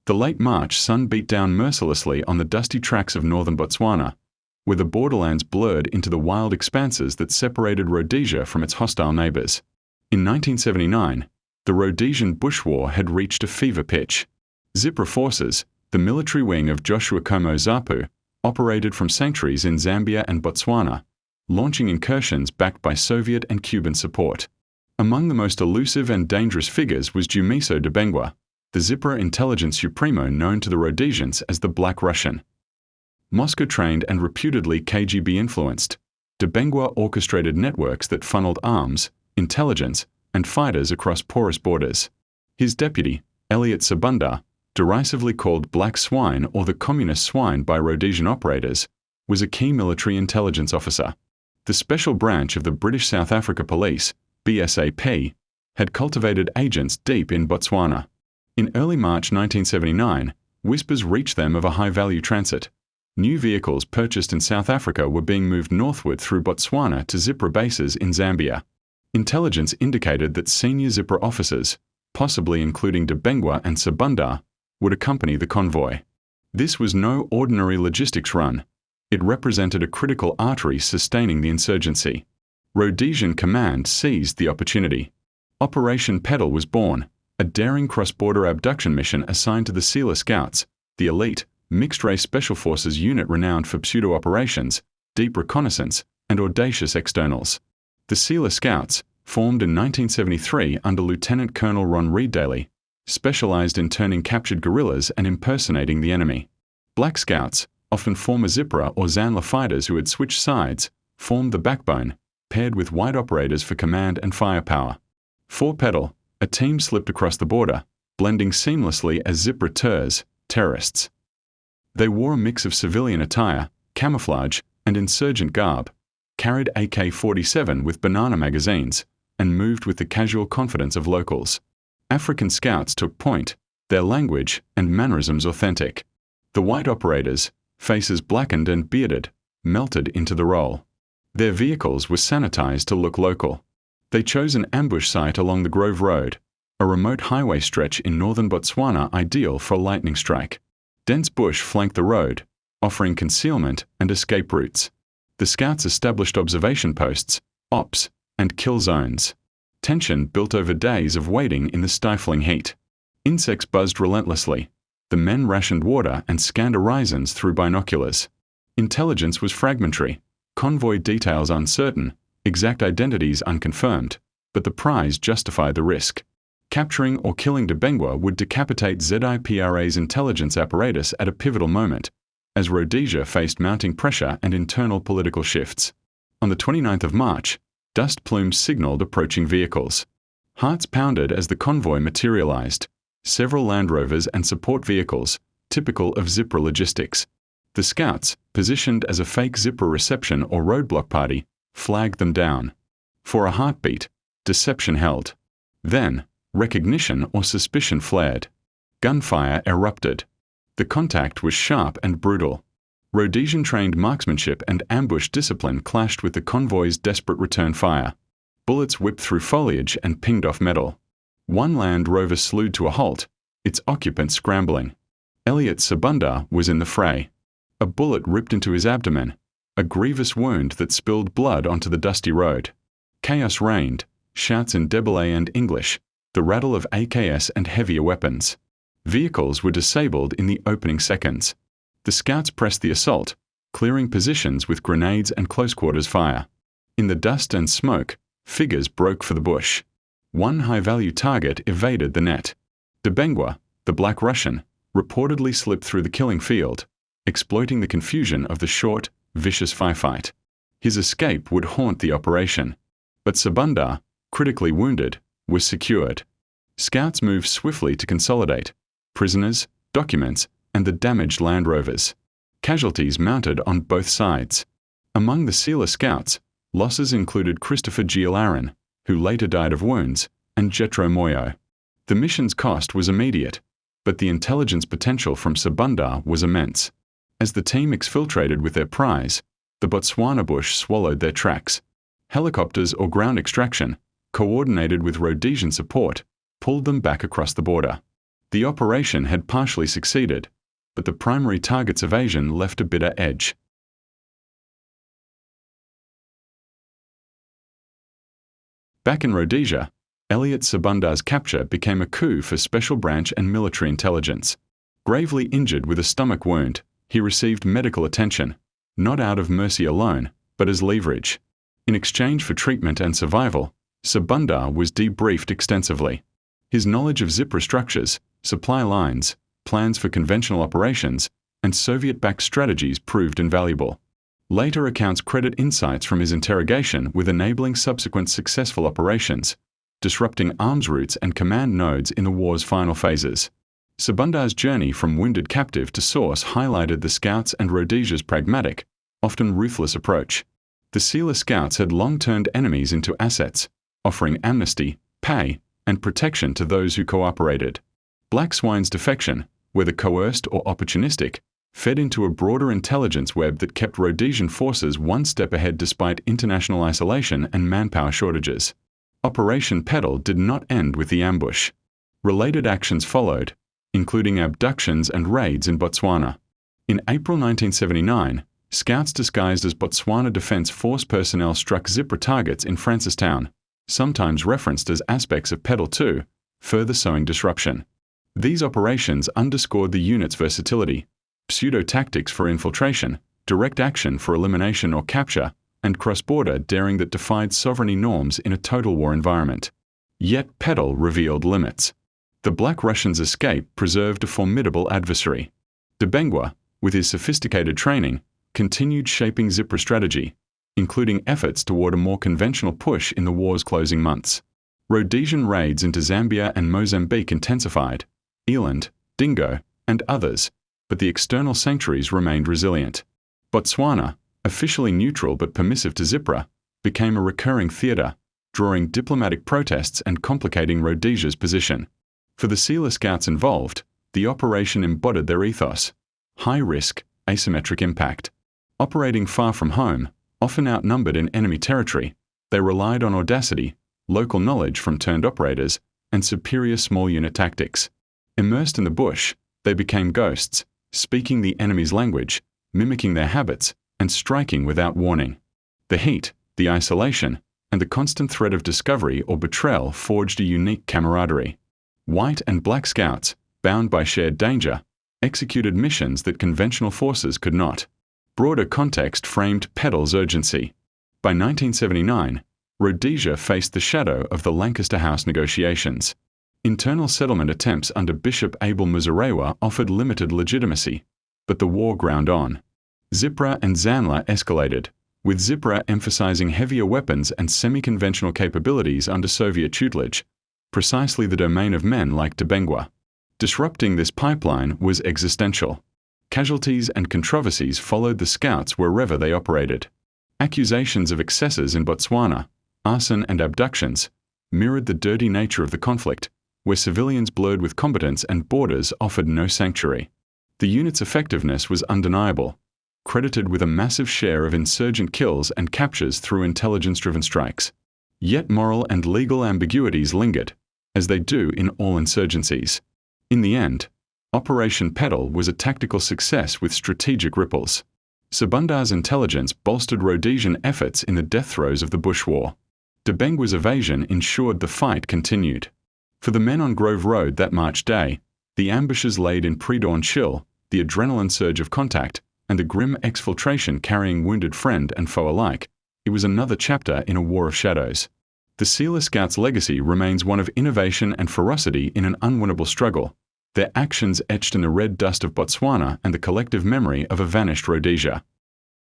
The late March sun beat down mercilessly on the dusty tracks of northern Botswana, where the borderlands blurred into the wild expanses that separated Rhodesia from its hostile neighbours. In 1979, the Rhodesian Bush War had reached a fever pitch. ZIPRA forces, the military wing of Joshua Komo Zapu, operated from sanctuaries in Zambia and Botswana, launching incursions backed by Soviet and Cuban support. Among the most elusive and dangerous figures was Dumiso Dabengwa, the ZIPRA intelligence supremo known to the Rhodesians as the Black Russian. Moscow-trained and reputedly KGB-influenced, Dabengwa orchestrated networks that funneled arms, intelligence, and fighters across porous borders. His deputy, Elliot Sabunda, derisively called Black Swine or the Communist Swine by Rhodesian operators, was a key military intelligence officer. The special branch of the British South Africa Police, BSAP, had cultivated agents deep in Botswana. In early March 1979, whispers reached them of a high-value transit. New vehicles purchased in South Africa were being moved northward through Botswana to ZIPRA bases in Zambia. Intelligence indicated that senior ZIPRA officers, possibly including Dabengwa and Sabunda, would accompany the convoy. This was no ordinary logistics run. It represented a critical artery sustaining the insurgency. Rhodesian command seized the opportunity. Operation Petal was born, a daring cross-border abduction mission assigned to the Selous Scouts, the elite, mixed-race special forces unit renowned for pseudo-operations, deep reconnaissance, and audacious externals. The Selous Scouts, formed in 1973 under Lieutenant Colonel Ron Reed-Daly, specialized in turning captured guerrillas and impersonating the enemy. Black Scouts, often former ZIPRA or Zanla fighters who had switched sides, formed the backbone, paired with white operators for command and firepower. For Petal, a team slipped across the border, blending seamlessly as ZIPRA terrorists. They wore a mix of civilian attire, camouflage, and insurgent garb, carried AK-47 with banana magazines, and moved with the casual confidence of locals. African scouts took point, their language and mannerisms authentic. The white operators, faces blackened and bearded, melted into the role. Their vehicles were sanitized to look local. They chose an ambush site along the Grove Road, a remote highway stretch in northern Botswana ideal for a lightning strike. Dense bush flanked the road, offering concealment and escape routes. The scouts established observation posts, ops, and kill zones. Tension built over days of waiting in the stifling heat. Insects buzzed relentlessly. The men rationed water and scanned horizons through binoculars. Intelligence was fragmentary, convoy details uncertain, exact identities unconfirmed, but the prize justified the risk. Capturing or killing Dabengwa would decapitate ZIPRA's intelligence apparatus at a pivotal moment, as Rhodesia faced mounting pressure and internal political shifts. On the 29th of March, dust plumes signaled approaching vehicles. Hearts pounded as the convoy materialized. Several Land Rovers and support vehicles, typical of ZIPRA logistics. The scouts, positioned as a fake ZIPRA reception or roadblock party, flagged them down. For a heartbeat, deception held. Then, recognition or suspicion flared. Gunfire erupted. The contact was sharp and brutal. Rhodesian-trained marksmanship and ambush discipline clashed with the convoy's desperate return fire. Bullets whipped through foliage and pinged off metal. One Land Rover slewed to a halt, its occupant scrambling. Elliot Sabunda was in the fray. A bullet ripped into his abdomen, a grievous wound that spilled blood onto the dusty road. Chaos reigned, shouts in Debele and English, the rattle of AKS and heavier weapons. Vehicles were disabled in the opening seconds. The scouts pressed the assault, clearing positions with grenades and close-quarters fire. In the dust and smoke, figures broke for the bush. One high-value target evaded the net. Dabengwa, the Black Russian, reportedly slipped through the killing field, exploiting the confusion of the short, vicious firefight. His escape would haunt the operation. But Sabunda, critically wounded, was secured. Scouts moved swiftly to consolidate prisoners, documents, and the damaged Land Rovers. Casualties mounted on both sides. Among the Selous Scouts, losses included Christopher Gill-Aaron, who later died of wounds, and Jetro Moyo. The mission's cost was immediate, but the intelligence potential from Sabunda was immense. As the team exfiltrated with their prize, the Botswana bush swallowed their tracks. Helicopters or ground extraction, coordinated with Rhodesian support, pulled them back across the border. The operation had partially succeeded, but the primary target's evasion left a bitter edge. Back in Rhodesia, Elliot Sabunda's capture became a coup for special branch and military intelligence. Gravely injured with a stomach wound, he received medical attention, not out of mercy alone, but as leverage. In exchange for treatment and survival, Sabunda was debriefed extensively. His knowledge of ZIPRA structures, supply lines, plans for conventional operations, and Soviet-backed strategies proved invaluable. Later accounts credit insights from his interrogation with enabling subsequent successful operations, disrupting arms routes and command nodes in the war's final phases. Sabunda's journey from wounded captive to source highlighted the Scouts and Rhodesia's pragmatic, often ruthless approach. The Selous Scouts had long turned enemies into assets, offering amnesty, pay, and protection to those who cooperated. Black Swine's defection, whether coerced or opportunistic, fed into a broader intelligence web that kept Rhodesian forces one step ahead despite international isolation and manpower shortages. Operation Petal did not end with the ambush. Related actions followed, including abductions and raids in Botswana. In April 1979, Scouts disguised as Botswana Defence Force personnel struck ZIPRA targets in Francistown, sometimes referenced as aspects of Petal II, further sowing disruption. These operations underscored the unit's versatility: pseudo-tactics for infiltration, direct action for elimination or capture, and cross-border daring that defied sovereignty norms in a total war environment. Yet Petal revealed limits. The Black Russians' escape preserved a formidable adversary. Dabengwa, with his sophisticated training, continued shaping ZIPRA strategy, including efforts toward a more conventional push in the war's closing months. Rhodesian raids into Zambia and Mozambique intensified, Eland, Dingo, and others, but the external sanctuaries remained resilient. Botswana, officially neutral but permissive to ZIPRA, became a recurring theatre, drawing diplomatic protests and complicating Rhodesia's position. For the Selous Scouts involved, the operation embodied their ethos: high risk, asymmetric impact. Operating far from home, often outnumbered in enemy territory, they relied on audacity, local knowledge from turned operators, and superior small unit tactics. Immersed in the bush, they became ghosts, speaking the enemy's language, mimicking their habits, and striking without warning. The heat, the isolation, and the constant threat of discovery or betrayal forged a unique camaraderie. White and Black Scouts, bound by shared danger, executed missions that conventional forces could not. Broader context framed Petal's urgency. By 1979, Rhodesia faced the shadow of the Lancaster House negotiations. Internal settlement attempts under Bishop Abel Muzorewa offered limited legitimacy, but the war ground on. ZIPRA and ZANLA escalated, with ZIPRA emphasizing heavier weapons and semi-conventional capabilities under Soviet tutelage, precisely the domain of men like Dabengwa. Disrupting this pipeline was existential. Casualties and controversies followed the Scouts wherever they operated. Accusations of excesses in Botswana, arson and abductions, mirrored the dirty nature of the conflict, where civilians blurred with combatants and borders offered no sanctuary. The unit's effectiveness was undeniable, credited with a massive share of insurgent kills and captures through intelligence-driven strikes. Yet moral and legal ambiguities lingered, as they do in all insurgencies. In the end, Operation Petal was a tactical success with strategic ripples. Sabunda's intelligence bolstered Rhodesian efforts in the death throes of the Bush War. Dabengwa's evasion ensured the fight continued. For the men on Grove Road that March day, the ambushes laid in pre-dawn chill, the adrenaline surge of contact, and the grim exfiltration carrying wounded friend and foe alike, it was another chapter in a war of shadows. The Selous Scouts' legacy remains one of innovation and ferocity in an unwinnable struggle, their actions etched in the red dust of Botswana and the collective memory of a vanished Rhodesia.